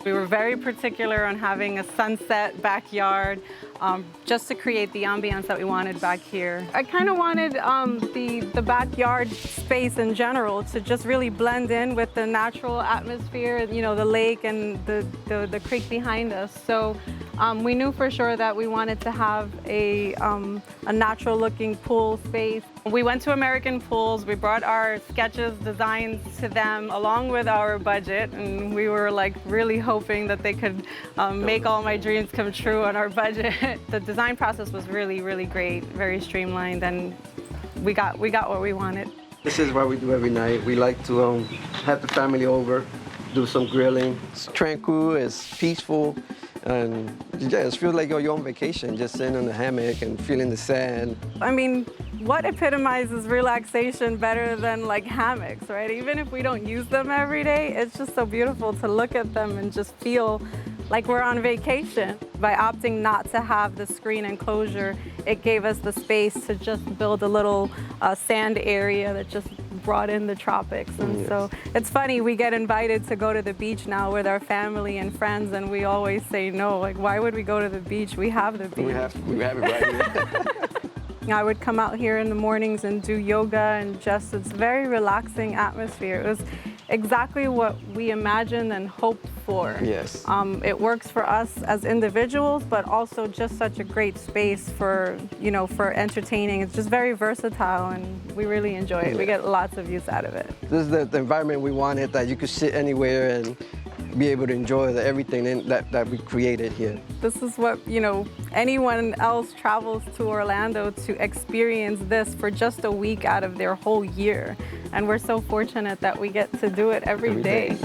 We were very particular on having a sunset backyard just to create the ambiance that we wanted back here. I kind of wanted the backyard space in general to just really blend in with the natural atmosphere, you know, the lake and the creek behind us. So we knew for sure that we wanted to have a natural looking pool space. We went to American Pools, we brought our sketches, designs to them along with our budget, and we were like really hoping that they could make all my dreams come true on our budget. The design process was really, really great, very streamlined, and we got what we wanted. This is what we do every night. We like to have the family over, do some grilling. It's tranquil, it's peaceful, and yeah, it feels like you're on vacation, just sitting on the hammock and feeling the sand. I mean, what epitomizes relaxation better than like hammocks, right? Even if we don't use them every day, it's just so beautiful to look at them and just feel like we're on vacation. By opting not to have the screen enclosure, it gave us the space to just build a little sand area that just brought in the tropics. And so it's funny, we get invited to go to the beach now with our family and friends, and we always say no. Like, why would we go to the beach? We have the beach. We have it right here. I would come out here in the mornings and do yoga, and it's very relaxing atmosphere. It was exactly what we imagined and hoped for. Yes. It works for us as individuals, but also just such a great space for, you know, for entertaining. It's just very versatile, and we really enjoy it. We get lots of use out of it. This is the environment we wanted, that you could sit anywhere and be able to enjoy everything that we created here. This is what, you know, anyone else travels to Orlando to experience this for just a week out of their whole year. And we're so fortunate that we get to do it every day.